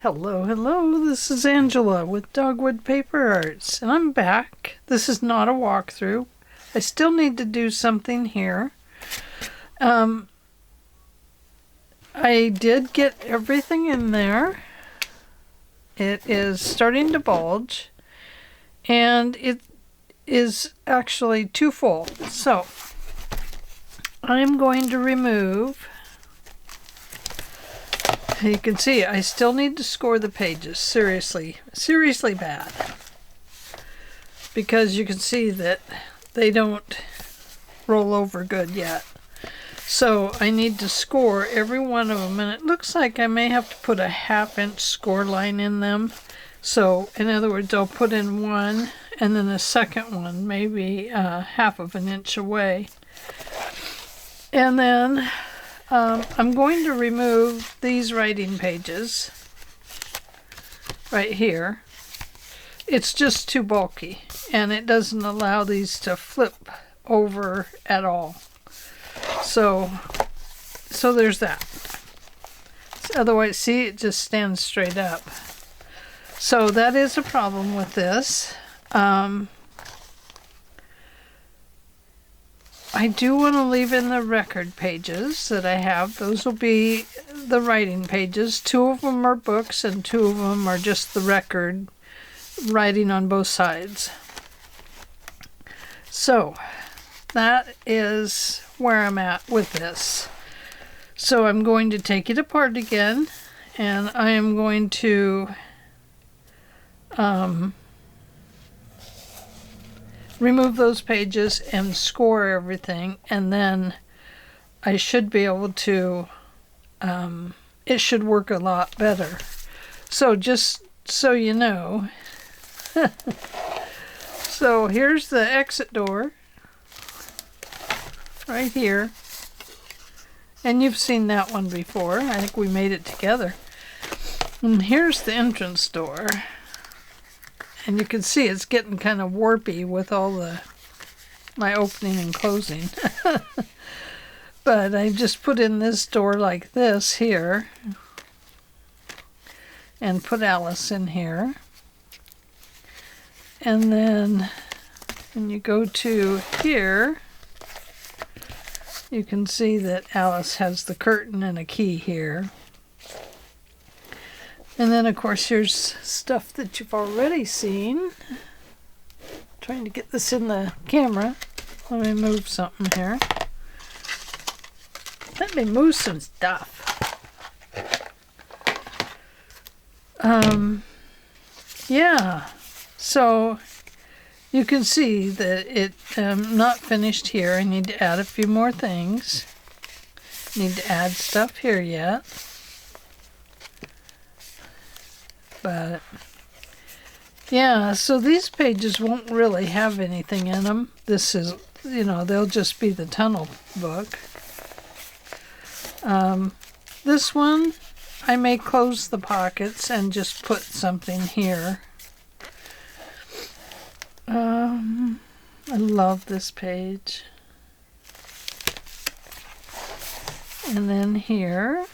Hello, hello, this is Angela with Dogwood Paper Arts, and I'm back. This is not a walkthrough. I still need to do something here. I did get everything in there. It is starting to bulge, and it is actually too full. So, I'm going to remove. You can see I still need to score the pages, seriously bad. Because you can see that they don't roll over good yet. So I need to score every one of them, and it looks like I may have to put a 1/2 inch score line in them. So in other words, I'll put in one and then a second one, maybe 1/2 inch away. And then I'm going to remove these writing pages right here. It's just too bulky, and it doesn't allow these to flip over at all. So there's that. Otherwise, see, it just stands straight up. So that is a problem with this. I do want to leave in the record pages that I have. Those will be the writing pages. 2 of them are books and 2 of them are just the record writing on both sides. So that is where I'm at with this. So I'm going to take it apart again, and I am going to remove those pages and score everything, and then I should be able to, it should work a lot better. So just so you know, so here's the exit door right here, and you've seen that one before. I think we made it together. And here's the entrance door. And you can see it's getting kind of warpy with all my opening and closing. But I just put in this door like this here. And put Alice in here. And then when you go to here, you can see that Alice has the curtain and a key here. And then, of course, here's stuff that you've already seen. Trying to get this in the camera. Let me move something here. Let me move some stuff. Yeah. So you can see that it's not finished here. I need to add a few more things. Need to add stuff here yet. But yeah, so these pages won't really have anything in them. This is, they'll just be the tunnel book. This one, I may close the pockets and just put something here. I love this page. And then here,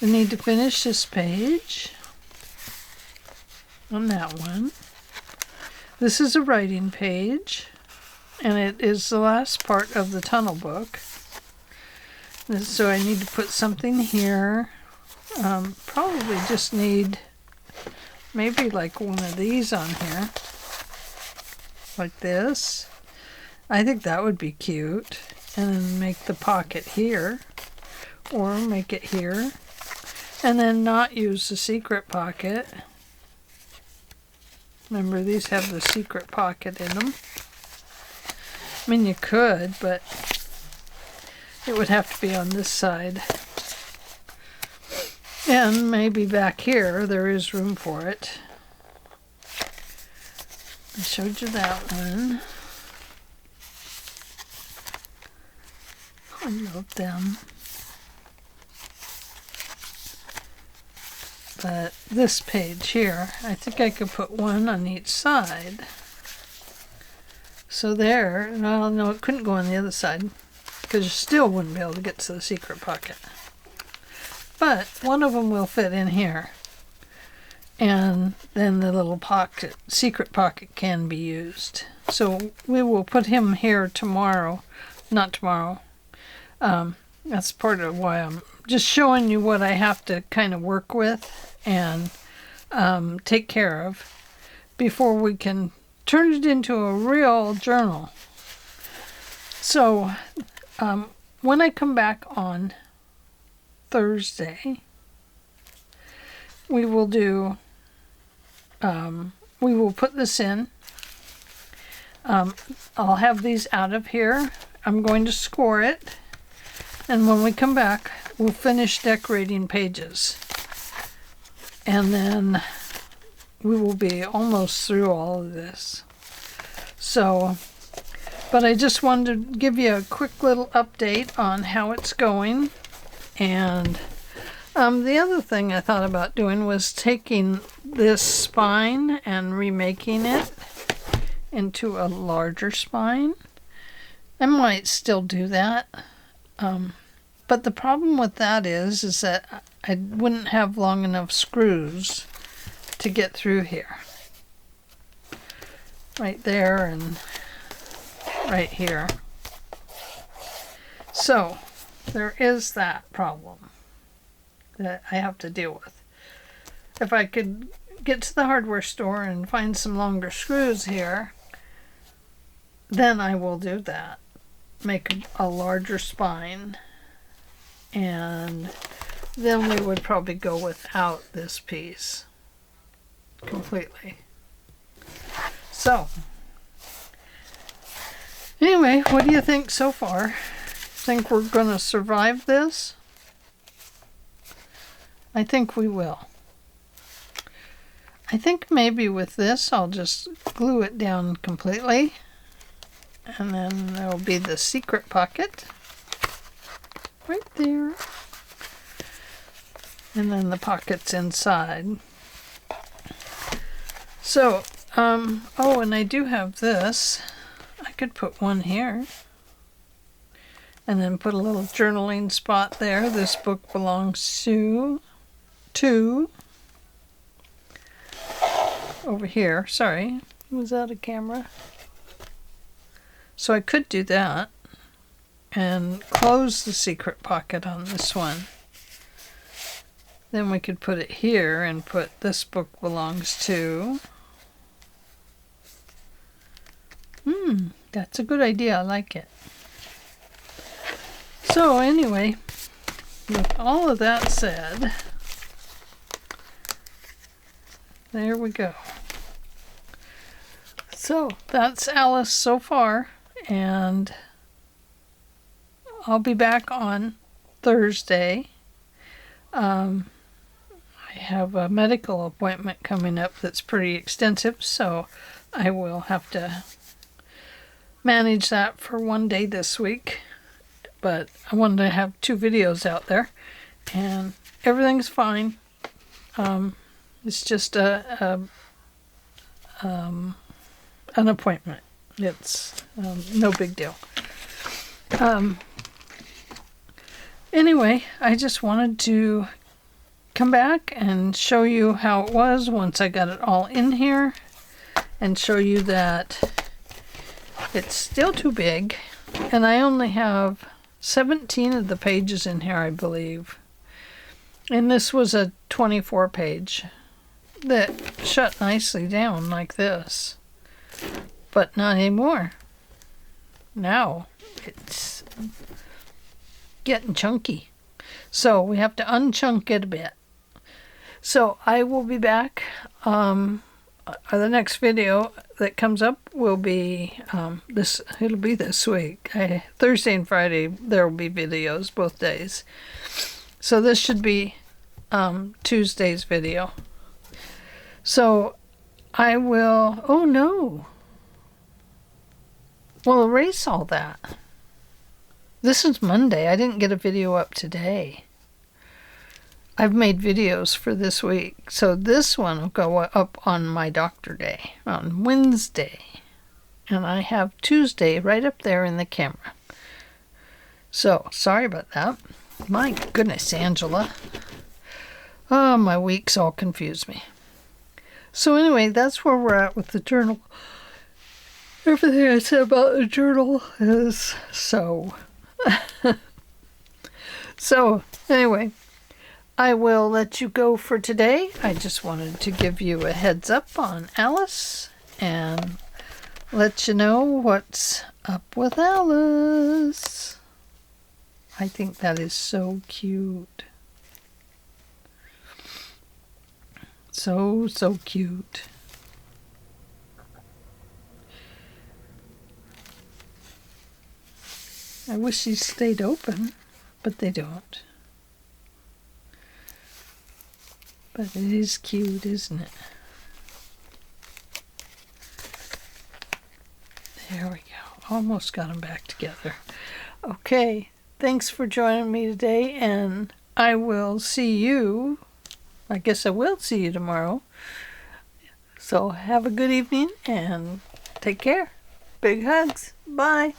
we need to finish this page on that one. This is a writing page, and it is the last part of the tunnel book. So I need to put something here. Probably just need maybe like one of these on here, like this. I think that would be cute. And then make the pocket here, or make it here. And then not use the secret pocket. Remember, these have the secret pocket in them. I mean, you could, but it would have to be on this side. And maybe back here, there is room for it. I showed you that one. I love them. But this page here, I think I could put one on each side. So there, no, it couldn't go on the other side, because you still wouldn't be able to get to the secret pocket. but one of them will fit in here. And then the little pocket, secret pocket, can be used. So we will put him here tomorrow. Not tomorrow. That's part of why I'm just showing you what I have to kind of work with and take care of before we can turn it into a real journal. So when I come back on Thursday, we will do, we will put this in. I'll have these out of here. I'm going to score it. And when we come back, we'll finish decorating pages. And then we will be almost through all of this. So, but I just wanted to give you a quick little update on how it's going. And the other thing I thought about doing was taking this spine and remaking it into a larger spine. I might still do that. But the problem with that is that I wouldn't have long enough screws to get through here. Right there and right here. So there is that problem that I have to deal with. If I could get to the hardware store and find some longer screws here, then I will do that. Make a larger spine, and then we would probably go without this piece completely. So anyway, what do you think so far? Think we're going to survive this? I think we will. I think maybe with this I'll just glue it down completely. And then there will be the secret pocket right there. And then the pockets inside. So, oh, and I do have this. I could put one here. And then put a little journaling spot there. This book belongs to over here. Sorry, was that a camera? So I could do that and close the secret pocket on this one. Then we could put it here and put this book belongs to. That's a good idea. I like it. So anyway, with all of that said, there we go. So that's Alice so far. And I'll be back on Thursday. I have a medical appointment coming up that's pretty extensive, so I will have to manage that for one day this week. But I wanted to have 2 videos out there, and everything's fine. It's just an appointment. It's no big deal. Anyway, I just wanted to come back and show you how it was once I got it all in here, and show you that it's still too big, and I only have 17 of the pages in here, I believe. And this was a 24 page that shut nicely down like this. But not anymore. Now it's getting chunky. So we have to unchunk it a bit. So I will be back. The next video that comes up will be it'll be this week. Thursday and Friday there will be videos both days. So this should be Tuesday's video. So I will, oh no. Well, erase all that. This is Monday. I didn't get a video up today. I've made videos for this week. So this one will go up on my doctor day, on Wednesday. And I have Tuesday right up there in the camera. So, sorry about that. My goodness, Angela. Oh, my weeks all confuse me. So anyway, that's where we're at with the journal. Everything I said about the journal is so. So anyway, I will let you go for today. I just wanted to give you a heads up on Alice and let you know what's up with Alice. I think that is so cute. So cute. I wish these stayed open, but they don't. But it is cute, isn't it? There we go. Almost got them back together. Okay, thanks for joining me today, and I will see you. I guess I will see you tomorrow. So have a good evening and take care. Big hugs. Bye.